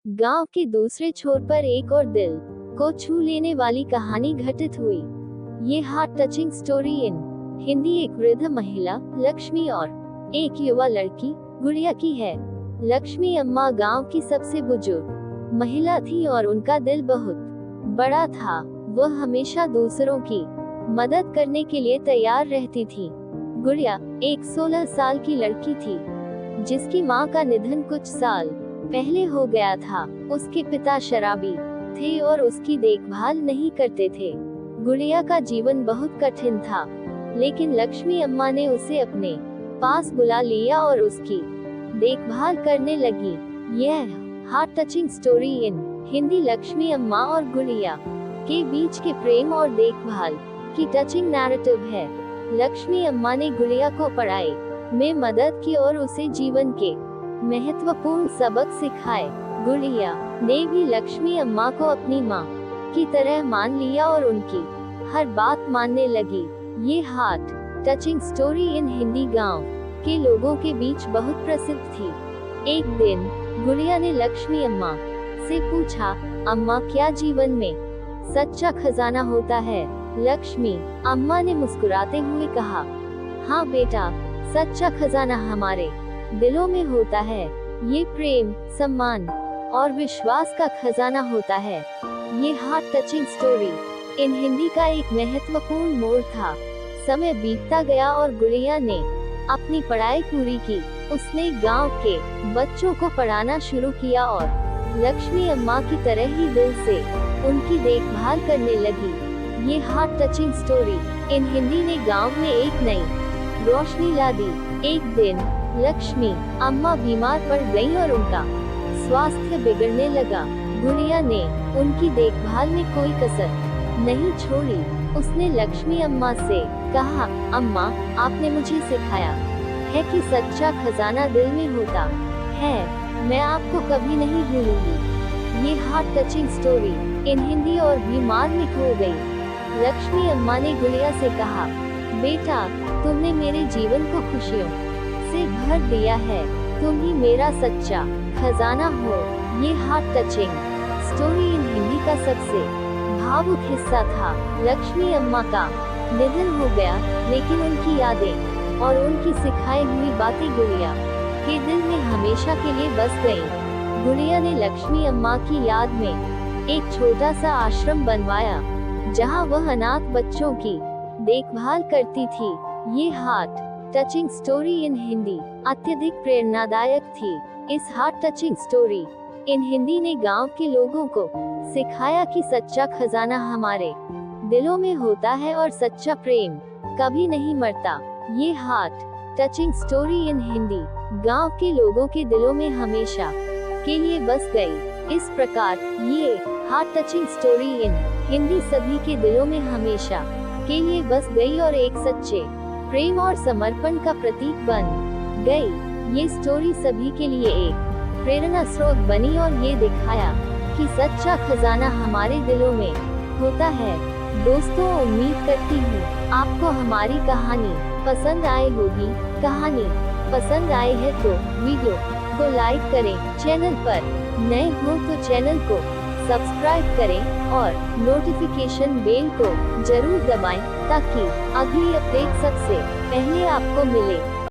गांव के दूसरे छोर पर एक और दिल को छू लेने वाली कहानी घटित हुई। ये heart touching story in Hindi एक वृद्ध महिला लक्ष्मी और एक युवा लड़की गुड़िया की है। लक्ष्मी अम्मा गांव की सबसे बुजुर्ग महिला थी और उनका दिल बहुत बड़ा था। वह हमेशा दूसरों की मदद करने के लिए तैयार रहती थी। गुड़िया एक 16 साल की लड़की थी जिसकी मां का निधन कुछ साल पहले हो गया था। उसके पिता शराबी थे और उसकी देखभाल नहीं करते थे। गुड़िया का जीवन बहुत कठिन था, लेकिन लक्ष्मी अम्मा ने उसे अपने पास बुला लिया और उसकी देखभाल करने लगी। यह heart touching story in Hindi Lakshmi अम्मा और गुड़िया के बीच के प्रेम और देखभाल की टचिंग नैरेटिव है। लक्ष्मी अम्मा ने गुड़िया को पढ़ाई में मदद की और उसे जीवन के महत्वपूर्ण सबक सिखाए। गुड़िया ने भी लक्ष्मी अम्मा को अपनी माँ की तरह मान लिया और उनकी हर बात मानने लगी। ये heart touching story in Hindi गांव के लोगों के बीच बहुत प्रसिद्ध थी। एक दिन गुड़िया ने लक्ष्मी अम्मा से पूछा, अम्मा क्या जीवन में सच्चा खजाना होता है? लक्ष्मी अम्मा ने मुस्कुराते हुए कहा, हाँ बेटा, सच्चा खजाना हमारे दिलों में होता है। ये प्रेम, सम्मान और विश्वास का खजाना होता है। ये heart touching story in Hindi का एक महत्वपूर्ण मोड़ था। समय बीतता गया और गुड़िया ने अपनी पढ़ाई पूरी की। उसने गांव के बच्चों को पढ़ाना शुरू किया और लक्ष्मी अम्मा की तरह ही दिल से उनकी देखभाल करने लगी। ये heart touching story in Hindi ने गांव में एक नई रोशनी ला दी। एक दिन लक्ष्मी अम्मा बीमार पड़ गईं और उनका स्वास्थ्य बिगड़ने लगा। गुड़िया ने उनकी देखभाल में कोई कसर नहीं छोड़ी। उसने लक्ष्मी अम्मा से कहा, अम्मा आपने मुझे सिखाया है कि सच्चा खजाना दिल में होता है। मैं आपको कभी नहीं भूलूंगी। ये heart touching story in Hindi और बीमार में खो गई। लक्ष्मी अम्मा ने गुड़िया से कहा, बेटा तुमने मेरे जीवन को खुशियों से भर दिया है। तुम ही मेरा सच्चा खजाना हो। ये heart touching story in Hindi का सबसे भावुक हिस्सा था। लक्ष्मी अम्मा का निधन हो गया, लेकिन उनकी यादें और उनकी सिखाई हुई बातें गुड़िया के दिल में हमेशा के लिए बस गईं। गुड़िया ने लक्ष्मी अम्मा की याद में एक छोटा सा आश्रम बनवाया, जहां वह अनाथ बच्चों की देखभाल करती थी। ये heart touching story in Hindi अत्यधिक प्रेरणादायक थी। इस heart touching story in Hindi ने गांव के लोगों को सिखाया कि सच्चा खजाना हमारे दिलों में होता है और सच्चा प्रेम कभी नहीं मरता। ये heart touching story in Hindi गांव के लोगों के दिलों में हमेशा के लिए बस गई। इस प्रकार ये heart touching story in Hindi सभी के दिलों में हमेशा के लिए बस गई और एक सच्चे प्रेम और समर्पण का प्रतीक बन गई। ये स्टोरी सभी के लिए एक प्रेरणा स्रोत बनी और ये दिखाया कि सच्चा खजाना हमारे दिलों में होता है। दोस्तों, उम्मीद करती हूँ आपको हमारी कहानी पसंद आई होगी। कहानी पसंद आई है तो वीडियो को लाइक करें। चैनल पर नए हो तो चैनल को सब्सक्राइब करें और नोटिफिकेशन बेल को जरूर दबाएं ताकि अगली अपडेट सबसे पहले आपको मिले।